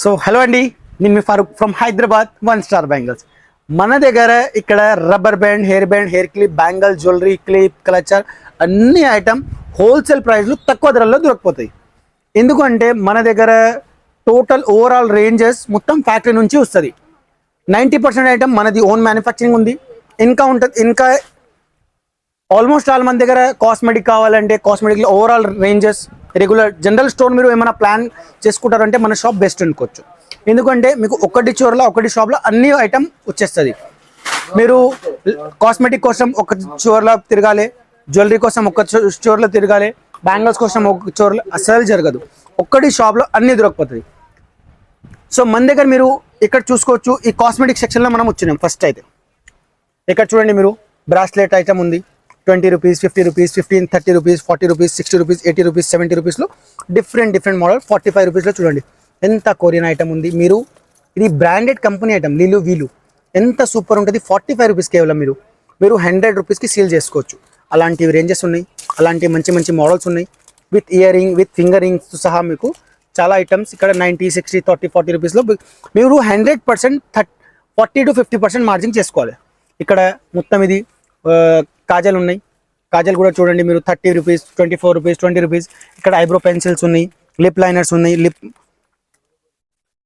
So hello అండి, నేను మీ Farooq from Hyderabad one star bangles. మన దగ్గర ఇక్కడ rubber band, hair clip, bangle, jewellery, clip, clutcher అన్ని ఐటమ్ హోల్సేల్ ప్రైస్లు తక్కువ ధరల్లో దొరికిపోతాయి. ఎందుకంటే మన దగ్గర టోటల్ ఓవరాల్ రేంజెస్ మొత్తం ఫ్యాక్టరీ నుంచి వస్తుంది. 90% ఐటమ్ మనది ఓన్ మ్యానుఫ్యాక్చరింగ్ ఉంది. ఇంకా ఆల్మోస్ట్ ఆల్ మన దగ్గర కాస్మెటిక్ కావాలంటే కాస్మెటిక్లో overall ranges regular general store మీరు ఏమైనా ప్లాన్ చేసుకుంటారంటే మన షాప్ బెస్ట్ అనుకోవచ్చు. ఎందుకంటే మీకు ఒకటి షాప్లో అన్ని ఐటమ్ వచ్చేస్తుంది. మీరు కాస్మెటిక్ కోసం ఒక స్టోర్లో తిరగాలి, జ్యువెలరీ కోసం ఒక స్టోర్లో తిరగాలి, బ్యాంగిల్స్ కోసం ఒక స్టోర్లో అసలు జరగదు. ఒక్కటి షాప్లో అన్నీ దొరికిపోతుంది. సో మన దగ్గర మీరు ఇక్కడ చూసుకోవచ్చు. ఈ కాస్మెటిక్ సెక్షన్లో మనం వచ్చినాం. ఫస్ట్ అయితే ఇక్కడ చూడండి, మీరు బ్రాస్లెట్ ఐటమ్ ఉంది. 20 rupees, 50 rupees, 15, 30 rupees, 40 rupees, 60 rupees, 80 rupees, 70 రూపీస్లో డిఫరెంట్ మోడల్. 45 రూపీస్లో చూడండి ఎంత కొరియన్ ఐటమ్ ఉంది. మీరు ఇది బ్రాండెడ్ కంపెనీ ఐటమ్ వీలు ఎంత సూపర్ ఉంటుంది. 45 రూపీస్ కేవలం మీరు 100 రూపీస్కి సేల్ చేసుకోవచ్చు. అలాంటి రేంజెస్ ఉన్నాయి, అలాంటి మంచి మోడల్స్ ఉన్నాయి. With ear ring, with finger rings సహా మీకు చాలా ఐటమ్స్ ఇక్కడ 90, 60, 30, 40 రూపీస్లో మీరు 100% 40 to 50% మార్జిన్ చేసుకోవాలి. ఇక్కడ మొత్తం ఇది కాజల్ ఉన్నాయి. కాజల్ కూడా చూడండి మీరు 30 రూపీస్, 24 రూపీస్, 20 రూపీస్. ఇక్కడ ఐబ్రో పెన్సిల్స్ ఉన్నాయి, లిప్ లైనర్స్ ఉన్నాయి,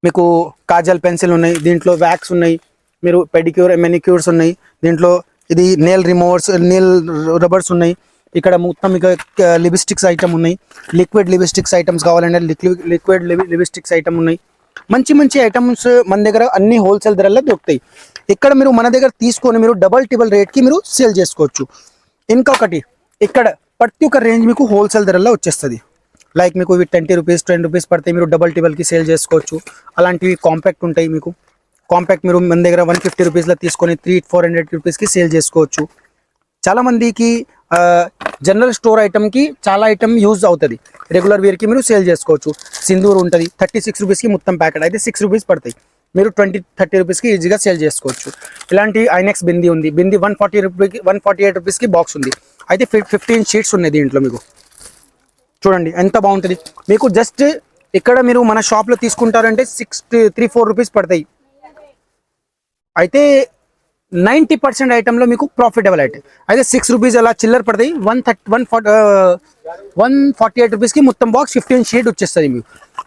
మీకు కాజల్ పెన్సిల్ ఉన్నాయి. దీంట్లో వ్యాక్స్ ఉన్నాయి, మీరు పెడిక్యూర్, మెనిక్యూర్స్ ఉన్నాయి. దీంట్లో ఇది నెయిల్ రిమూవర్స్, నెయిల్ రబ్బర్స్ ఉన్నాయి. ఇక్కడ మొత్తం మీకు లిప్స్టిక్స్ ఐటమ్ ఉన్నాయి. లిక్విడ్ లిప్స్టిక్స్ ఐటమ్స్ కావాలంటే లిక్విడ్ లిప్స్టిక్స్ ఐటమ్ ఉన్నాయి. మంచి ఐటమ్స్ మన దగ్గర అన్ని హోల్సేల్ ధరల్లో దొరుకుతాయి. ఇక్కడ మీరు మన దగ్గర తీసుకొని మీరు డబల్ టిబల్ రేట్కి మీరు సేల్ చేసుకోవచ్చు. ఇంకొకటి, ఇక్కడ ప్రతి ఒక్క రేంజ్ మీకు హోల్సేల్ ధరల్లో వచ్చేస్తుంది. లైక్ మీకు ఇవి 20 రూపీస్, 10 రూపీస్ పడితే మీరు డబల్ టిబల్కి సేల్ చేసుకోవచ్చు. అలాంటివి కాంపాక్ట్ ఉంటాయి. మీకు కాంపాక్ట్ మీరు మన దగ్గర 150 రూపీస్లో తీసుకొని 300-400 రూపీస్కి సేల్ చేసుకోవచ్చు. చాలామందికి జనరల్ స్టోర్ ఐటమ్కి చాలా ఐటమ్ యూజ్ అవుతుంది. రెగ్యులర్ వేర్కి మీరు సేల్ చేసుకోవచ్చు. సింధూర్ ఉంటుంది 36 రూపీస్కి మొత్తం ప్యాకెట్ అయితే 6 రూపీస్ పడతాయి. మీరు 20-30 రూపీస్కి ఈజీగా సేల్ చేసుకోవచ్చు. ఇలాంటి ఐనెక్స్ బింది ఉంది. బింది 148 రూపీస్కి బాక్స్ ఉంది. అయితే 15 షీట్స్ ఉన్నాయి దీంట్లో. మీకు చూడండి ఎంత బాగుంటుంది. మీకు జస్ట్ ఇక్కడ మీరు మన షాప్లో తీసుకుంటారంటే 3-4 రూపీస్ పడతాయి. అయితే 90% ఐటెంలో మీకు ప్రాఫిటబుల్ అయితే 6 రూపీస్ అలా చిల్లర పడతాయి. 148 రూపీస్కి మొత్తం బాక్స్ 15 షీట్ వచ్చేస్తుంది.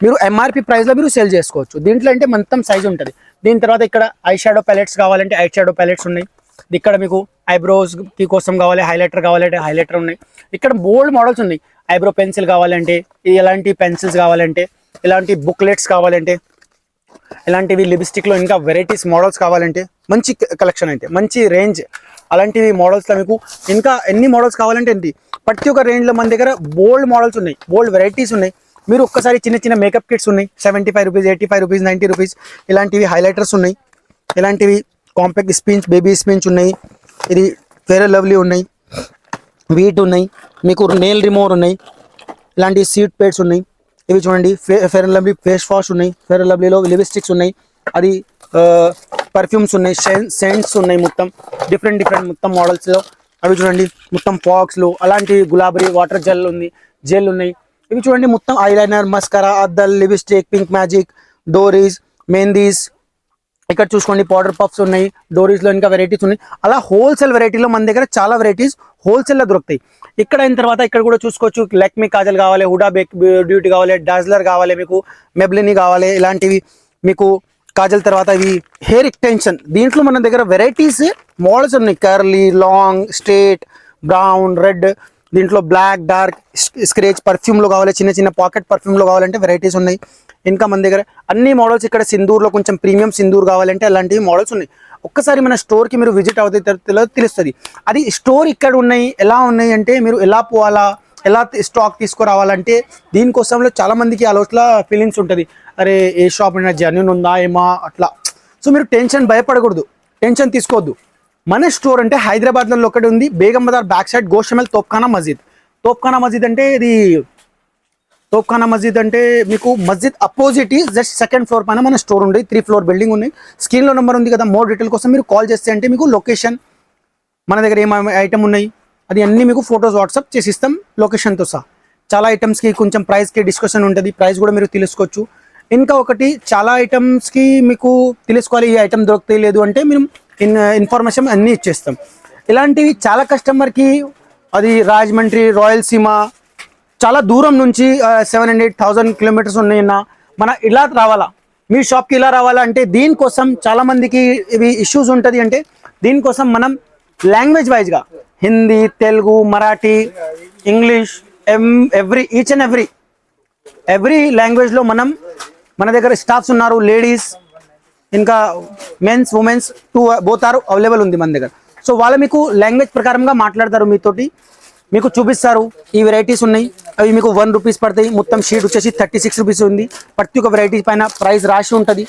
మీరు ఎంఆర్పి ప్రైస్లో మీరు సేల్ చేసుకోవచ్చు. దీంట్లో అంటే మొత్తం సైజ్ ఉంటుంది. దీని తర్వాత ఇక్కడ ఐ షాడో ప్యాలెట్స్ కావాలంటే ఐ షాడో ప్యాలెట్స్ ఉన్నాయి. ఇక్కడ మీకు ఐబ్రోస్కి కోసం కావాలి, హైలైటర్ కావాలంటే హైలైటర్ ఉన్నాయి. ఇక్కడ బోల్డ్ మోడల్స్ ఉన్నాయి. ఐబ్రో పెన్సిల్ కావాలంటే, ఇలాంటి పెన్సిల్స్ కావాలంటే, ఇలాంటి బుక్లెట్స్ కావాలంటే, ఇలాంటివి లిప్స్టిక్లో ఇంకా వెరైటీస్ మోడల్స్ కావాలంటే మంచి కలెక్షన్ అయితే మంచి రేంజ్. అలాంటివి మోడల్స్లో మీకు ఇంకా ఎన్ని మోడల్స్ కావాలంటే ఏంటి ప్రతి ఒక్క రేంజ్లో మన దగ్గర బోల్డ్ మోడల్స్ ఉన్నాయి, బోల్డ్ వెరైటీస్ ఉన్నాయి. మీరు ఒక్కసారి చిన్న మేకప్ కిట్స్ ఉన్నాయి 75 రూపీస్, 85 రూపీస్, 90 రూపీస్. ఇలాంటివి హైలైటర్స్ ఉన్నాయి. ఇలాంటివి కాంపాక్ట్ స్పిన్స్, బేబీ స్పిన్స్ ఉన్నాయి. ఇది ఫెయిర్ అండ్ లవ్లీ ఉన్నాయి, వీట్ ఉన్నాయి, మీకు నెయిల్ రిమూవర్ ఉన్నాయి, ఇలాంటి సీట్ పేడ్స్ ఉన్నాయి. ఇవి చూడండి fair and lovely face wash ఉన్నాయి. ఫెయిర్ అండ్ లవ్లీలో లిప్స్టిక్స్ ఉన్నాయి. అది పర్ఫ్యూమ్స్ ఉన్నాయి, సెంట్స్ ఉన్నాయి. మొత్తం డిఫరెంట్ మొత్తం మోడల్స్లో అవి చూడండి. మొత్తం ఫాక్స్లు, అలాంటి గులాబీ వాటర్ జెల్ ఉన్నాయి. ఇవి చూడండి మొత్తం ఐలైనర్, మస్కరా, అద్దల్, లిప్స్టిక్, పింక్ మ్యాజిక్, డోరీస్, మెహందీస్. ఇక్కడ చూసుకోండి పౌడర్ పఫ్స్ ఉన్నాయి. డోరీస్లో ఇంకా వెరైటీస్ ఉన్నాయి. అలా హోల్సేల్ వెరైటీలో మన దగ్గర చాలా వెరైటీస్ హోల్సేల్లో దొరుకుతాయి. ఇక్కడ అయిన తర్వాత ఇక్కడ కూడా చూసుకోవచ్చు. లెక్మీ కాజల్ కావాలి, హుడా బ్యూటీ కావాలి, డాజ్లర్ కావాలి, మీకు మెబ్లిని కావాలి. ఇలాంటివి మీకు కాజల్ తర్వాత ఇవి హెయిర్ ఎక్స్టెన్షన్. దీంట్లో మన దగ్గర వెరైటీస్ మోడల్స్ ఉన్నాయి. Curly, long, straight, brown, red. దీంట్లో బ్లాక్, డార్క్, స్క్రేచ్ పర్ఫ్యూమ్లో కావాలి, చిన్న పాకెట్ పర్ఫ్యూమ్లో కావాలంటే వెరైటీస్ ఉన్నాయి. ఇంకా మన దగ్గర అన్ని మోడల్స్. ఇక్కడ సింధూర్లో కొంచెం ప్రీమియం సింధూర్ కావాలంటే అలాంటివి మోడల్స్ ఉన్నాయి. ఒక్కసారి మన స్టోర్కి మీరు విజిట్ అవుతే తెలుస్తుంది. అది స్టోర్ ఇక్కడ ఉన్నాయి, ఎలా ఉన్నాయి అంటే మీరు ఎలా పోవాలా, ఎలా స్టాక్ తీసుకురావాలంటే దీనికోసంలో చాలామందికి ఆలోచన ఫీలింగ్స్ ఉంటుంది. అరే ఏ షాప్ అయినా జెన్యూన్ ఉందా ఏమా అట్లా. సో మీరు భయపడకూడదు, టెన్షన్ తీసుకోవద్దు. మన స్టోర్ అంటే హైదరాబాద్లో ఒకటి ఉంది. బేగం బజార్ బ్యాక్ సైడ్ గోషమల్ తోప్ఖానా మస్జిద్ అంటే ఇది తోప్ఖానా మస్జిద్ అంటే మీకు మస్జిద్ అపోజిట్ జస్ట్ సెకండ్ ఫ్లోర్ పైన మన స్టోర్ ఉంది. 3 ఫ్లోర్ బిల్డింగ్ ఉన్నాయి. స్క్రీన్లో నెంబర్ ఉంది కదా. మోర్ డీటెయిల్ కోసం మీరు కాల్ చేస్తే అంటే మీకు లొకేషన్, మన దగ్గర ఏమేమి ఐటమ్ ఉన్నాయి అది అన్నీ మీకు ఫొటోస్ వాట్సాప్ చేసి ఇస్తాం లొకేషన్తో సహా. చాలా ఐటమ్స్కి కొంచెం ప్రైస్కి డిస్కషన్ ఉంటుంది. ప్రైస్ కూడా మీరు తెలుసుకోవచ్చు. ఇంకా ఒకటి చాలా ఐటమ్స్కి మీకు తెలుసుకోవాలి ఈ ఐటమ్ దొరుకుతాయి లేదు అంటే మేము ఇన్ఫర్మేషన్ అన్నీ ఇచ్చేస్తాం. ఇలాంటివి చాలా కస్టమర్కి అది రాజమండ్రి రాయలసీమ చాలా దూరం నుంచి 700,000 కిలోమీటర్స్ ఉన్నాయన్నా మన ఇలా రావాలా మీ షాప్కి ఇలా రావాలా అంటే దీనికోసం చాలామందికి ఇవి ఇష్యూస్ ఉంటుంది. అంటే దీనికోసం మనం లాంగ్వేజ్ వైజ్గా Hindi Telugu Marathi English each and every లాంగ్వేజ్లో మన దగ్గర స్టాఫ్స్ ఉన్నారు. లేడీస్ ఇంకా mens womens both are available ఉంది మన దగ్గర. సో వాళ్ళు మీకు లాంగ్వేజ్ ప్రకారంగా మాట్లాడతారు, మీతోటి మీకు చూపిస్తారు. ఈ వెరైటీస్ ఉన్నాయి, అవి మీకు 1 రూపీస్ పడతాయి. మొత్తం షీట్ వచ్చేసి 36 రూపీస్ ఉంది. ప్రతి ఒక్క వెరైటీ పైన ప్రైస్ రాసి ఉంటుంది.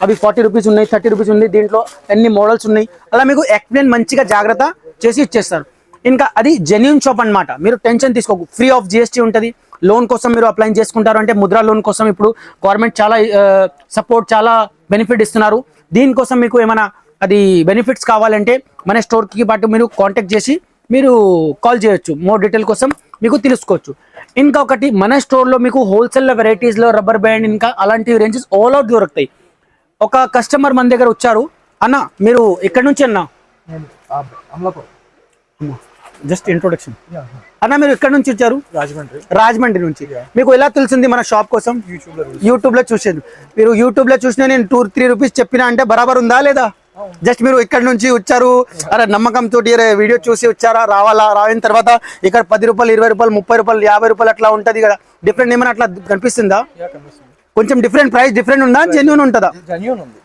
అవి 40 రూపీస్ ఉన్నాయి, 30 రూపీస్ ఉంది. దీంట్లో అన్ని మోడల్స్ ఉన్నాయి. అలా మీకు ఎక్స్ప్లెయిన్ మంచిగా జాగ్రత్త చేసి ఇచ్చేస్తారు. ఇంకా అది జెన్యూన్ షాప్ అన్నమాట. మీరు టెన్షన్ తీసుకోకు, ఫ్రీ ఆఫ్ GST ఉంటుంది. లోన్ కోసం మీరు అప్లై చేసుకుంటారు అంటే ముద్రా లోన్ కోసం ఇప్పుడు గవర్నమెంట్ చాలా సపోర్ట్ చాలా బెనిఫిట్ ఇస్తున్నారు. దీనికోసం మీకు ఏమైనా అది బెనిఫిట్స్ కావాలంటే మన స్టోర్కి పాటు మీరు కాంటాక్ట్ చేసి మీరు కాల్ చేయొచ్చు. మోర్ డీటెయిల్ కోసం మీకు తెలుసుకోవచ్చు. ఇంకా ఒకటి మన స్టోర్లో మీకు హోల్సేల్ వెరైటీస్లో రబ్బర్ బ్యాండ్ ఇంకా అలాంటి రేంజెస్ ఆల్ అవుట్ దొరుకుతాయి. ఒక కస్టమర్ మన దగ్గర వచ్చారు, అన్న మీరు ఎక్కడి నుంచి అన్న? Just introduction. అన్న మీరు ఎక్కడి నుంచి వచ్చారు? రాజమండ్రి నుంచి. మీకు ఎలా తెలిసింది మన షాప్ కోసం? యూట్యూబ్ లో చూసాను. మీరు యూట్యూబ్ లో చూసినా నేను 2-3 రూపీస్ చెప్పినా అంటే బరాబర్ ఉందా లేదా? జస్ట్ మీరు ఇక్కడ నుంచి వచ్చారు, అరే నమ్మకంతో వీడియో చూసి వచ్చారా, రావిన తర్వాత ఇక్కడ 10 రూపాయలు 20 రూపాయలు 30 రూపాయలు 50 రూపాయలు అట్లా ఉంటుంది కదా, డిఫరెంట్ ఏమైనా అట్లా కనిపిస్తుందా? కొంచెం డిఫరెంట్ ప్రైస్ డిఫరెంట్ ఉందా? జెన్యూన్ ఉంటుందా?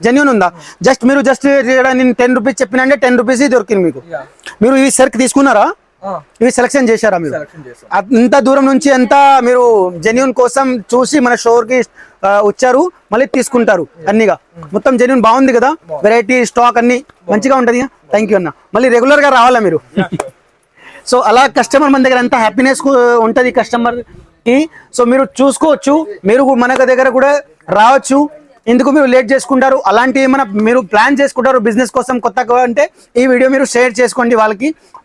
జెన్యూన్ ఉందా? నేను 10 రూపీస్ చెప్పిన అంటే 10 రూపీస్ దొరికింది మీకు. మీరు ఈ సర్క్ తీసుకున్నారా? ఇవి సెలెక్షన్ చేశారా మీరు? అంత దూరం నుంచి అంతా మీరు జెన్యూన్ కోసం చూసి మన స్టోర్ కి వచ్చారు, మళ్ళీ తీసుకుంటారు అన్నిగా. మొత్తం జెన్యూన్ బాగుంది కదా, వెరైటీ స్టాక్ అన్ని మంచిగా ఉంటది. థ్యాంక్ యూ అన్న, మళ్ళీ రెగ్యులర్ గా రావాలా మీరు? సో అలా కస్టమర్ మన దగ్గర ఎంత హ్యాపీనెస్ ఉంటది కస్టమర్ కి. సో మీరు చూసుకోవచ్చు, మీరు మన దగ్గర కూడా రావచ్చు. ఎందుకు మీరు లేట్ చేసుకుంటారు? అలాంటి ఏమైనా మీరు ప్లాన్ చేసుకుంటారు బిజినెస్ కోసం కొత్తగా అంటే ఈ వీడియో మీరు షేర్ చేసుకోండి,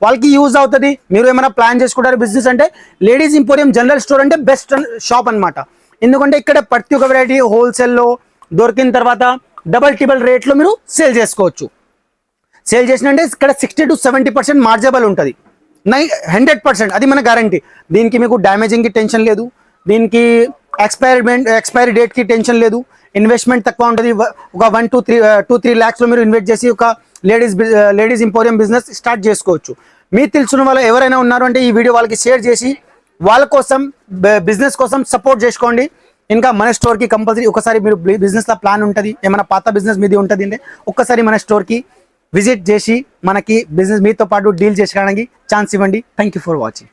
వాళ్ళకి యూజ్ అవుతుంది. మీరు ఏమైనా ప్లాన్ చేసుకుంటారు బిజినెస్ అంటే లేడీస్ ఇంపోరియం జనరల్ స్టోర్ అంటే బెస్ట్ షాప్ అన్నమాట. ఎందుకంటే ఇక్కడ ప్రతి ఒక్క వెరైటీ హోల్సేల్లో దొరికిన తర్వాత డబల్ టిబల్ రేట్లో మీరు సేల్ చేసుకోవచ్చు. సేల్ చేసినంటే ఇక్కడ 60 to 70% మార్జబుల్ ఉంటుంది. 100% అది మన గ్యారంటీ. దీనికి మీకు డ్యామేజింగ్కి టెన్షన్ లేదు, దీనికి ఎక్స్పైరీ డేట్కి టెన్షన్ లేదు, ఇన్వెస్ట్మెంట్ తక్కువ ఉంటుంది. ఒక 1-2-3 lakhs మీరు ఇన్వెస్ట్ చేసి ఒక లేడీస్ ఇంపోరియం బిజినెస్ స్టార్ట్ చేసుకోవచ్చు. మీకు తెలిసిన వాళ్ళు ఎవరైనా ఉన్నారు అంటే ఈ వీడియో వాళ్ళకి షేర్ చేసి వాళ్ళ కోసం బిజినెస్ కోసం సపోర్ట్ చేసుకోండి. ఇంకా మన స్టోర్కి కంపల్సరీ ఒకసారి మీరు బిజినెస్లో ప్లాన్ ఉంటుంది, ఏమైనా పాత బిజినెస్ మీది ఉంటుంది అంటే ఒక్కసారి మన స్టోర్కి విజిట్ చేసి మనకి బిజినెస్ మీతో పాటు డీల్ చేసుకోవడానికి ఛాన్స్ ఇవ్వండి. Thank you for watching.